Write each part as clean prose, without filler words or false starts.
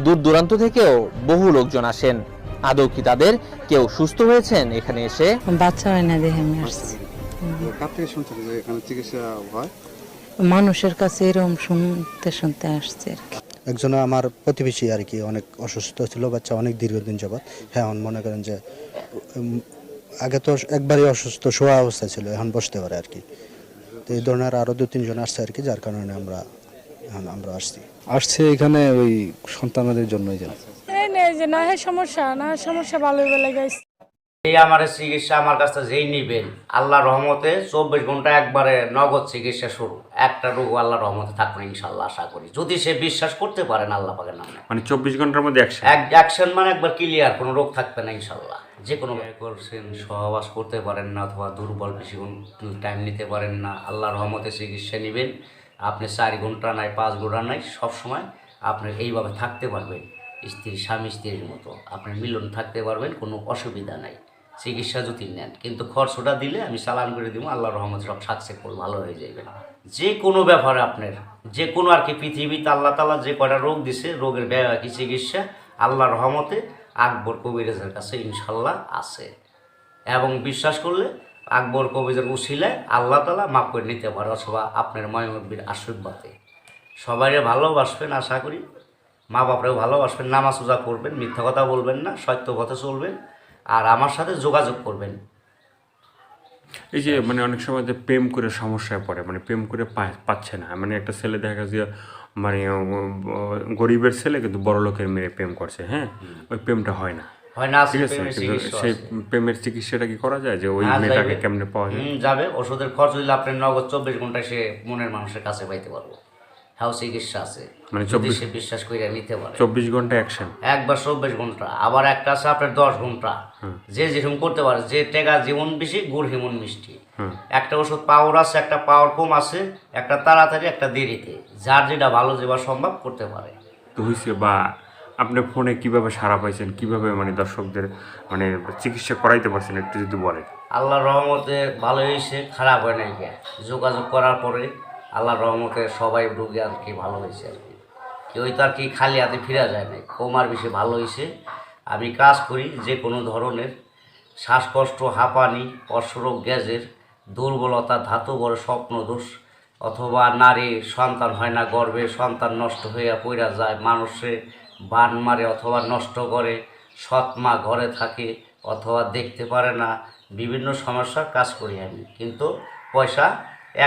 দূর দূরান্ত থেকেও বহু লোকজন আসেন। আদৌ কি তাদের কেউ সুস্থ হয়েছেন এখানে এসে? বাচ্চা হয় না দেখে আমি আসছি। কার থেকে শুনছেন যে এখানে চিকিৎসা হয়? মানুষের কাছে এরকম শুনতে শুনতে আসছে আর কি। একজন আমার প্রতিবেশী আর কি অনেক অসুস্থ ছিল, বাচ্চা অনেক দীর্ঘদিন যাবৎ। হ্যাঁ, এখন মনে করেন যে আগে তো একবারই অসুস্থ শোয়া অবস্থা ছিল, এখন বসতে পারে আর কি। তো এই ধরনের আরো 2-3 জন আসছে আর কি, যার কারণে আমরা আসছি এখানে ওই সন্তানদের জন্যই যেন এই নেই যে না হয় সমস্যা ভালো হয়ে গেছে। এই আমার চিকিৎসা আমার কাছ থেকে যেই নিবেন, আল্লাহর রহমতে 24 ঘন্টা একবারে নগদ চিকিৎসা শুরু। একটা রোগ আল্লাহর রহমতে থাকবে ইনশাল্লাহ, আশা করি, যদি সে বিশ্বাস করতে পারেন আল্লাহ পাকের নামে। মানে 24 ঘন্টার মধ্যে অ্যাকশন মানে একবার ক্লিয়ার, কোনো রোগ থাকবে না ইনশাল্লাহ। যে কোনো করছেন, সহবাস করতে পারেন না অথবা দুর্বল বেশিক্ষণ টাইম নিতে পারেন না, আল্লাহর রহমতে চিকিৎসা নেবেন। আপনি 4 ঘন্টা নাই 5 ঘন্টা নাই, সবসময় আপনি এইভাবে থাকতে পারবেন, স্বামী স্ত্রীর মতো আপনার মিলন থাকতে পারবেন, কোনো অসুবিধা নাই চিকিৎসা যদি নেন। কিন্তু খরচটা দিলে আমি চালান করে দিব, আল্লাহর রহমতে সব সাকসেসফুল ভালো হয়ে যাবে। যে কোনো ব্যাপারে আপনার যে কোনো আর কি পৃথিবীতে আল্লাহ তাআলা যে কয়টা রোগ দিছে, রোগের কি চিকিৎসা আল্লাহর রহমতে আকবর কবিরাজের কাছে ইনশাল্লাহ আছে। এবং বিশ্বাস করলে আকবর কবিরাজের উসিলায় আল্লাহ তাআলা মাফ করে নিতে পারে, অথবা আপনার ময়মুরব্বির আশীর্বাদে। সবাই ভালোবাসবেন, আশা করি মা বাপরেও ভালোবাসবেন, নামাজ রোজা করবেন, মিথ্যা কথা বলবেন না, সত্য পথে চলবেন, আর আমার সাথে যোগাযোগ করবেন। এই যে মানে অনেক সময় যে প্রেম করে সমস্যায় পড়ে, মানে প্রেম করে পাচ্ছে না, মানে একটা ছেলে দেখা যায় মানে গরিবের ছেলে কিন্তু বড় লোকের মেয়ে প্রেম করছে, হ্যাঁ, ওই প্রেমটা হয় না, ঠিক আছে, কিন্তু সেই প্রেমের চিকিৎসাটা কি করা যায়, যে ওই মেয়েটাকে কেমনে পাওয়া যায়? যাবে, ওষুধের খরচ দিলে আপনি নগদ 24 ঘন্টায় সে মনের মানুষের কাছে পাইতে পারবো। হ্যাঁ, চিকিৎসা আছে, মানে যদি সে বিশ্বাস করে নিতে পারে। 24 ঘন্টা অ্যাকশন, একবার 24 ঘন্টা, আবার একটা আছে আপনার 10 ঘন্টা। যে যেরকম করতে পারে, যে টেকা যেমন বেশি গুড় হেমন মিষ্টি। একটা ওষুধ পাওয়ার আছে, একটা পাওয়ার কম আছে, একটা তাড়াতাড়ি, একটা দেরিতে, যার যেটা ভালো যেবার সম্ভব করতে পারে। তো হয়েছে বা আপনি ফোনে কিভাবে সাড়া পাইছেন, কিভাবে মানে দর্শকদের মানে চিকিৎসা করাইতে পারছেন, একটু যদি বলেন। আল্লাহর রহমতে ভালো হয়েছে, খারাপ হয় নাই। যোগাযোগ করার পরে আল্লাহর রহমতে সবাই রোগী আর কি ভালো হয়েছে আর কি। কেউ তো আর কি খালি হাতে ফিরা যায় নাই, কম আর বেশি ভালো হয়েছে। আমি কাজ করি যে কোনো ধরনের শ্বাসকষ্ট, হাঁপানি, অশ্বরোগ, গ্যাসের দুর্বলতা, ধাতু বড় স্বপ্নদোষ, অথবা নারী সন্তান হয় না, গর্ভে সন্তান নষ্ট হইয়া পইরা যায়, মানুষে বান মারে অথবা নষ্ট করে, সৎ মা ঘরে থাকে অথবা দেখতে পারে না, বিভিন্ন সমস্যার কাজ করি আমি। কিন্তু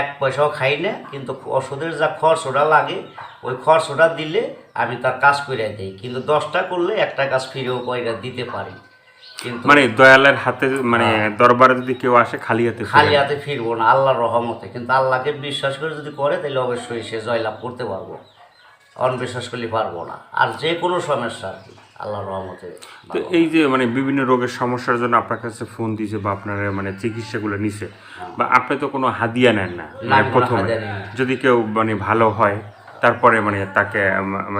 এক পয়সাও খাই না, কিন্তু ওষুধের যা খরচটা লাগে ওই খরচটা দিলে আমি তার কাজ করে দিই। কিন্তু 10টা করলে একটা কাজ ফিরেও কইরা দিতে পারি। কিন্তু মানে দয়ালের হাতে, মানে দরবারে যদি কেউ আসে খালি হাতে ফিরবো না আল্লাহর রহমতে। কিন্তু আল্লাহকে বিশ্বাস করে যদি করে তাহলে অবশ্যই সে জয়লাভ করতে পারবো, অনবিশ্বাস করলে পারবো না। আর যে কোনো সমস্যা আর কি আল্লাহর রহমতে। তো এই যে মানে বিভিন্ন রোগের সমস্যার জন্য আপনার কাছে ফোন দিয়েছে বা আপনার মানে চিকিৎসাগুলো নিছে, বা আপনি তো কোনো হাদিয়া নেন না, মানে প্রথমে যদি কেউ মানে ভালো হয় তারপরে মানে তাকে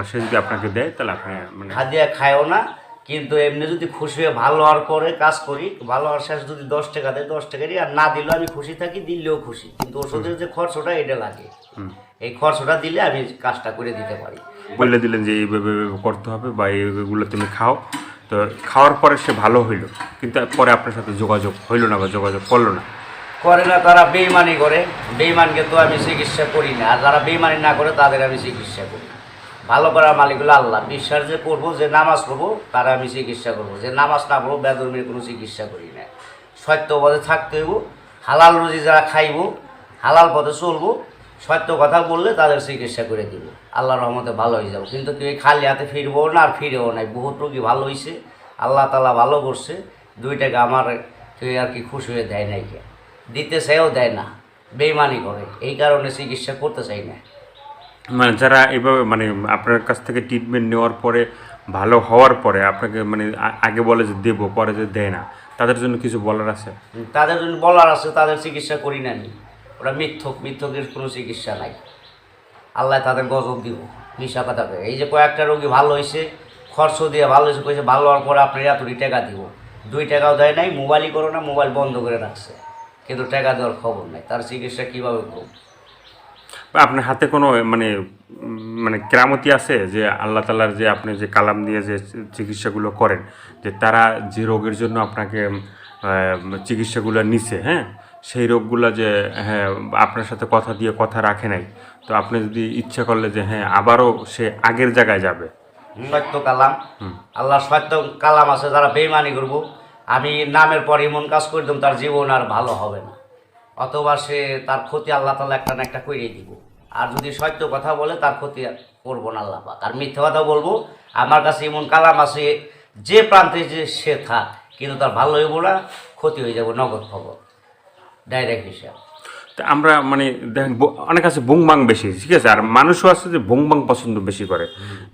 সে যদি আপনাকে দেয় তাহলে আপনি মানে হাদিয়া খায়ও না। কিন্তু এমনি যদি খুশি হয়ে ভালো হওয়ার পরে কাজ করি, ভালো হওয়ার শেষ যদি 10 টাকা দেয় 10 টাকারই, আর না দিলেও আমি খুশি থাকি, দিলেও খুশি। কিন্তু ওষুধের যে খরচটা এটা লাগে, এই খরচটা দিলে আমি কাজটা করে দিতে পারি। বলে দিলেন যে এইভাবে করতে হবে বা এইগুলো তুমি খাও, তো খাওয়ার পরে সে ভালো হইলো, কিন্তু পরে আপনার সাথে যোগাযোগ হইলো না বা যোগাযোগ করলো না, করে না, তারা বেইমানি করে। বেইমানকে তো আমি চিকিৎসা করি না, আর যারা বেইমানি না করে তাদের আমি চিকিৎসা করি। ভালো করার মালিক হলো আল্লাহ। বিশ্বাস যে করবো, যে নামাজ পড়বো তারা আমি চিকিৎসা করবো, যে নামাজ না পড়বো বেদর্মীর কোনো চিকিৎসা করি না। সত্য পথে থাকতে হইব, হালাল রুজি যারা খাইব, হালাল পথে চলবো, সত্য কথা বললে তাদের চিকিৎসা করে দিব, আল্লাহর রহমতে ভালো হয়ে যাবো। কিন্তু কেউ খালি হাতে ফিরবো না, আর ফিরেও নাই। বহুত রোগী ভালো হয়েছে, আল্লাহ তাআলা ভালো করছে। 2 টাকা আমার কেউ আর কি খুশি হয়ে দেয় নাই, দিতে চাইও দেয় না, বেইমানি করে। এই কারণে চিকিৎসা করতে চাই না। মানে যারা এইভাবে মানে আপনার কাছ থেকে ট্রিটমেন্ট নেওয়ার পরে ভালো হওয়ার পরে আপনাকে মানে আগে বলে যে দেবো, পরে যে দেয় না, তাদের জন্য কিছু বলার আছে? তাদের জন্য বলার আছে, তাদের চিকিৎসা করি না নি। ওরা মিথ্যকের কোনো চিকিৎসা নাই। আল্লাহ তাদের গজব দিব, মিশা কথা। এই যে কয়েকটা রোগী ভালো হয়েছে, খরচ দিয়ে ভালো হয়েছে, কইছে ভালো হওয়ার পরে আপনার এতটি টাকা দিব, 2 টাকাও দেয় নাই। মোবাইলই করো না, মোবাইল বন্ধ করে রাখছে, কিন্তু টাকা দেওয়ার খবর নাই। তার চিকিৎসা কীভাবে করব? আপনার হাতে কোনো মানে মানে কেরামতি আছে যে আল্লাহ তাআলার যে আপনি যে কালাম দিয়ে যে চিকিৎসাগুলো করেন, যে তারা যে রোগের জন্য আপনাকে চিকিৎসাগুলো নিছে, হ্যাঁ, সেই রোগগুলো যে হ্যাঁ আপনার সাথে কথা দিয়ে কথা রাখে নাই, তো আপনি যদি ইচ্ছা করলে যে হ্যাঁ আবারও সে আগের জায়গায় যাবে। সত্য কালাম, আল্লাহ সত্য কালাম আছে, যারা বেইমানি করব আমি নামের পর এমন কাজ করে দেব তার জীবন আর ভালো হবে না, অথবা সে তার ক্ষতি আল্লাহ তাআলা একটা না একটা করিয়ে দিব। আর যদি সত্য কথা বলে তার ক্ষতি আর করবো না আল্লাহ পাক। আর মিথ্যা কথা বলবো, আমার কাছে এমন কালাম আছে যে প্রান্তে যে সে থাক কিন্তু তার ভালো হইব না, ক্ষতি হয়ে যাবো, নগদ খবর, ডাইরেক্ট হিসাব। তা আমরা মানে দেখেন অনেক আছে বুংবাং বেশি, ঠিক আছে, আর মানুষও আছে যে বুংবাং পছন্দ বেশি করে,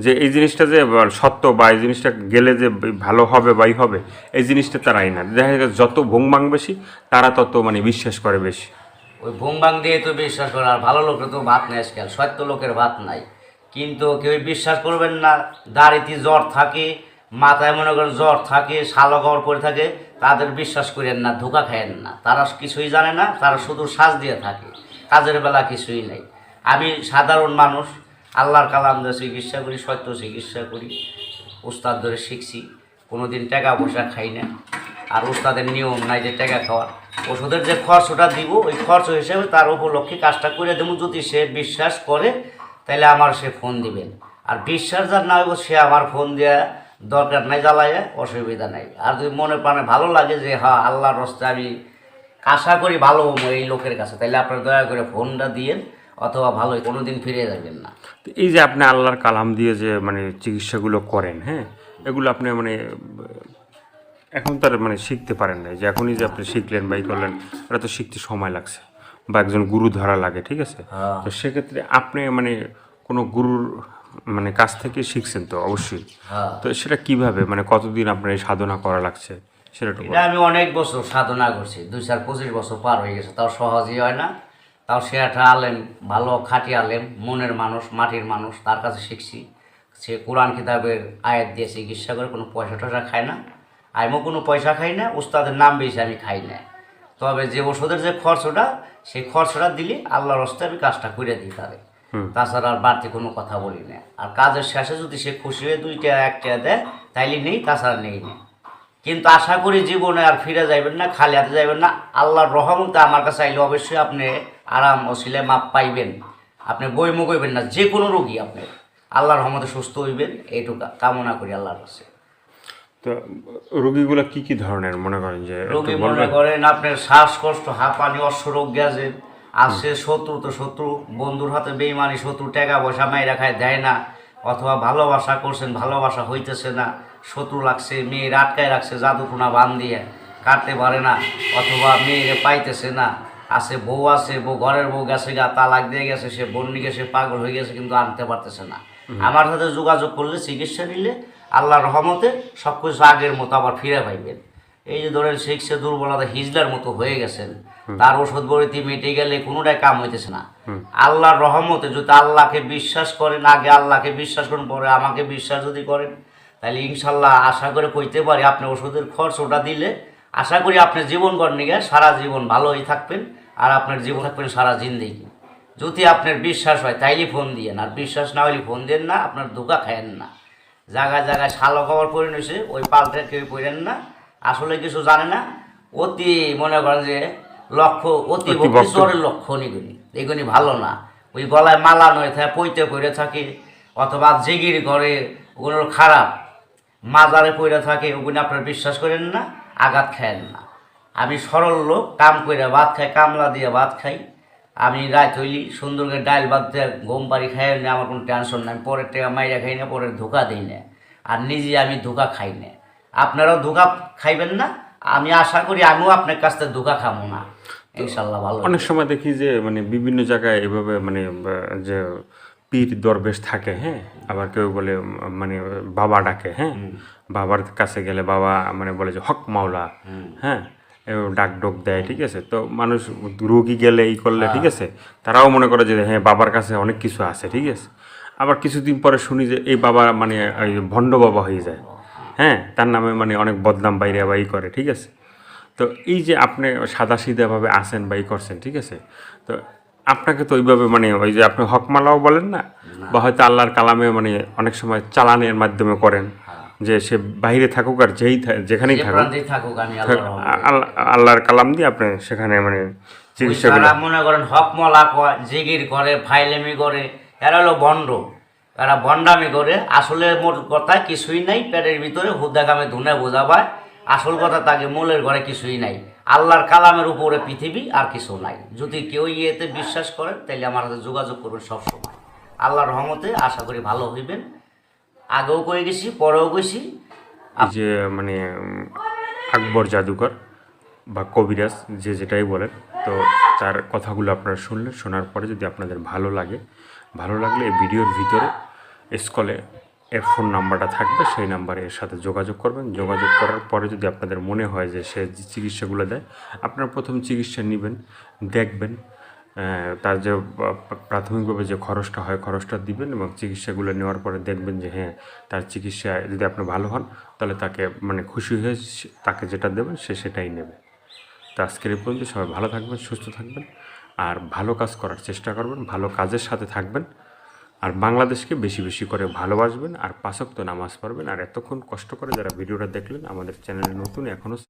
যে এই জিনিসটা যে সত্য বা এই জিনিসটা গেলে যে ভালো হবে বা ই হবে, এই জিনিসটা তারাই না। দেখা যায় যত বুংবাং বেশি তারা তত মানে বিশ্বাস করে বেশি। ওই ভুংবাং দিয়ে তো বিশ্বাস করে, আর ভালো লোকের তো ভাত নেই আজকাল, সত্য লোকের ভাত নাই। কিন্তু কেউ বিশ্বাস করবেন না, দাড়িতে জ্বর থাকে, মাথায় মনে করেন জ্বর থাকে, শালো কবর করে থাকে, তাদের বিশ্বাস করেন না, ধোঁকা খায়েন না, তারা কিছুই জানে না, তারা শুধু শ্বাস দিয়ে থাকে, কাজের বেলা কিছুই নেই। আমি সাধারণ মানুষ, আল্লাহর কালাম দিয়ে চিকিৎসা করি, সত্য চিকিৎসা করি, উস্তাদ ধরে শিখছি, কোনো দিন টাকা পয়সা খাই না। আর উস্তাদের নিয়ম নাই যে টাকা খাওয়ার, ওষুধের যে খরচটা দিব ওই খরচ হিসেবে তার উপলক্ষে কাজটা করে দেবো। যদি সে বিশ্বাস করে তাহলে আমার সে ফোন দিবেন, আর বিশ্বাস যার না হইব সে আমার ফোন দেওয়া দরকার নাই, জ্বালায় অসুবিধা নাই। আর যদি মনে প্রাণে ভালো লাগে যে হ্যাঁ আল্লাহর রাস্তায় আমি আশা করি ভালো হবো এই লোকের কাছে, তাহলে আপনার দয়া করে ফোনটা দিয়েন, অথবা ভালোই কোনো দিন ফিরে যাবেন না। তো এই যে আপনি আল্লাহর কালাম দিয়ে যে মানে চিকিৎসাগুলো করেন, হ্যাঁ, এগুলো আপনি মানে এখন তার মানে শিখতে পারেন না, যে এখনই যে আপনি শিখলেন বা ই করলেন, এটা তো শিখতে সময় লাগছে বা একজন গুরু ধরা লাগে, ঠিক আছে। তো সেক্ষেত্রে আপনি মানে কোনো গুরুর মানে কাছ থেকে শিখছেন তো অবশ্যই, তো সেটা কিভাবে মানে কতদিন আপনার এই সাধনা করা লাগছে সেটা একটু এটা আমি অনেক বছর সাধনা করছি, 2-25 বছর পার হয়ে গেছে, তাও সহজই হয় না। তাও সে একটা আলেম, ভালো খাঁটি আলেম, মনের মানুষ, মাটির মানুষ, তার কাছে শিখছি। সে কোরআন কিতাবের আয়াত দিয়ে চিকিৎসা করে, কোনো পয়সা টয়সা খায় না, আমিও কোনো পয়সা খাই না, উস্তাদের নাম বেশি আমি খাই না। তবে যে ওষুধের যে খরচটা, সেই খরচটা দিলে আল্লাহর রাস্তায় আমি কাজটা করে দিই তারে, তাছাড়া আর বাড়তি কোনো কথা বলি না। আর কাজের শেষে যদি সে খুশি হয়ে 2-1 টাকা দেয় তাইলে নেই, তাছাড়া নেই না। কিন্তু আশা করি জীবনে আর ফিরে যাইবেন না, খালি হাতে যাইবেন না। আল্লাহর রহমতে আমার কাছে আইলে অবশ্যই আপনি আরাম ওসিলে মাপ পাইবেন, আপনি বইমুখ হইবেন না, যে কোনো রোগী আপনি আল্লাহর রহমতে সুস্থ হইবেন, এইটুকু কামনা করি আল্লাহর কাছে। তো রোগীগুলো কি কি ধরনের মনে করেন যে রোগী মনে করেন আপনার শ্বাসকষ্ট, হাঁপানি, অশ্বরোগ গ্যাসের আছে, শত্রু তো শত্রু, বন্ধুর হাতে বেইমানি, শত্রু টাকা পয়সা মাইরা খায় দেয় না, অথবা ভালোবাসা করছেন ভালোবাসা হইতেছে না, শত্রু লাগছে, মেয়ের আটকায় রাখছে জাদুটোনা বান দিয়ে, কাটতে পারে না, অথবা মেয়েরে পাইতেছে না, আছে বউ ঘরের বউ গেছে গা, তালাক দিয়ে গেছে, সে বন্যিকে সে পাগল হয়ে গেছে কিন্তু আনতে পারতেছে না। আমার সাথে যোগাযোগ করলে, চিকিৎসা নিলে আল্লাহর রহমতে সব কিছু আগের মতো আবার ফিরে পাইবেন। এই যে ধরেন শিখছে দুর্বলতা হিজলার মতো হয়ে গেছেন, তার ওষুধ বড়িতে মিটে গেলে কোনোটাই কাম হইতেছে না। আল্লাহর রহমতে যদি আল্লাহকে বিশ্বাস করেন, আগে আল্লাহকে বিশ্বাস করেন, পরে আমাকে বিশ্বাস যদি করেন, তাহলে ইনশাল্লাহ আশা করে কইতে পারি আপনি ওষুধের খরচ ওটা দিলে আশা করি আপনার জীবন গড়নে গিয়ে সারা জীবন ভালোই থাকবেন, আর আপনার জীবন থাকবেন সারা জিন্দেগি। যদি আপনার বিশ্বাস হয় তাইলে ফোন দিয়েন, আর বিশ্বাস না হলে ফোন দেন না, আপনার ধোঁকা খায়েন না। জায়গায় জায়গায় শালো খবর পড়ে নিছে, ওই পাল্টে কেউ পড়েন না, আসলে কিছু জানে না, অতি মনে করেন যে অতি ভক্তি চোরের লক্ষণ, এগুলি ভালো না। ওই গলায় মালা নয় থাকে, পইতে পড়ে থাকে, অথবা জেগির ঘরে ওগুলো খারাপ, মাজারে পড়ে থাকে, ওগুলো আপনার বিশ্বাস করেন না, আঘাত খায়েন না। আমি সরল লোক, কাম করে ভাত খাই, কামলা দিয়ে ভাত খাই, আমি রাত হইলি সুন্দর করে ডাইল ভাত দিয়ে গম পাড়ি খাই না, আমার কোনো টেনশন নাই, পরের টাকা মাইরা খাই না, পরের ধোকা দিই না, আর নিজে আমি ধোকা খাই না। আপনারাও ধোকা খাইবেন না, আমি আশা করি আমিও আপনার কাছ থেকে ধোকা খাবো না, ইনশাল্লাহ ভালো। অনেক সময় দেখি যে মানে বিভিন্ন জায়গায় এভাবে মানে যে পীর দরবেশ থাকে, হ্যাঁ, আবার কেউ বলে মানে বাবা ডাকে, হ্যাঁ, বাবার কাছে গেলে বাবা মানে বলে যে হক মাওলা, হ্যাঁ, ডাক ডোক দেয়, ঠিক আছে। তো মানুষ রোগী গেলে এই করলে, ঠিক আছে, তারাও মনে করে যে হ্যাঁ বাবার কাছে অনেক কিছু আছে, ঠিক আছে। আবার কিছুদিন পরে শুনি যে এই বাবা মানে ভণ্ড বাবা হয়ে যায়, হ্যাঁ, তার নামে মানে অনেক বদনাম বাইরে বা ই করে, ঠিক আছে। তো এই যে আপনি সাদাসিধাভাবে আসেন বা ই করছেন, ঠিক আছে, তো আপনাকে তো ওইভাবে মানে ওই যে আপনি হকমালাও বলেন না, বা হয়তো আল্লাহর কালামে মানে অনেক সময় চালানের মাধ্যমে করেন, যে সে বাইরে থাকুক আর যেখানেই যে থাকুক, প্রান্তেই থাকুক আমি আল্লাহর রহমতে। আল্লাহর কালাম দিয়ে আপনি সেখানে মানে চিকিৎসাগুলো তারা মনে করেন হকমলা কয়, জিগির করে, ফাইলেমি করে, এরা হলো বন্ড, এরা বন্ডামি করে। আসলে মোট কথা কিছুই নাই, পেটের ভিতরে হুদাগামে ধুনে বোঝাবায়। আসল কথা তাকে মূলের ঘরে কিছুই নাই, আল্লাহর কালামের উপরে পৃথিবী, আর কিছু নাই। যদি কেউ ইয়েতে বিশ্বাস করেন তাহলে আমার সাথে যোগাযোগ করবেন সবসময়। আল্লাহর রহমতে আশা করি ভালো হইবেন। আগেও কয়ে গেছি, পরেও গেছি। এই যে মানে আকবর জাদুকর বা কবিরাজ যে যেটাই বলেন, তো তার কথাগুলো আপনারা শুনলেন। শোনার পরে যদি আপনাদের ভালো লাগলে এই ভিডিওর ভিতরে স্কলে এর ফোন নাম্বারটা থাকবে, সেই নাম্বারে এর সাথে যোগাযোগ করবেন। যোগাযোগ করার পরে যদি আপনাদের মনে হয় যে সে যে চিকিৎসাগুলো দেয়, আপনারা প্রথম চিকিৎসা নেবেন, দেখবেন তার যে প্রাথমিকভাবে যে খরচটা হয় খরচটা দিবেন, এবং চিকিৎসাগুলো নেওয়ার পরে দেখবেন যে হ্যাঁ তার চিকিৎসা যদি আপনি ভালো হন, তাহলে তাকে মানে খুশি হয়ে তাকে যেটা দেবেন সে সেটাই নেবে। তো আজকের এই পর্যন্ত সবাই ভালো থাকবেন, সুস্থ থাকবেন, আর ভালো কাজ করার চেষ্টা করবেন, ভালো কাজের সাথে থাকবেন, আর বাংলাদেশকে বেশি বেশি করে ভালোবাসবেন, আর 5 ওয়াক্ত নামাজ পড়বেন। আর এতক্ষণ কষ্ট করে যারা ভিডিওটা দেখলেন, আমাদের চ্যানেলে নতুন এখনও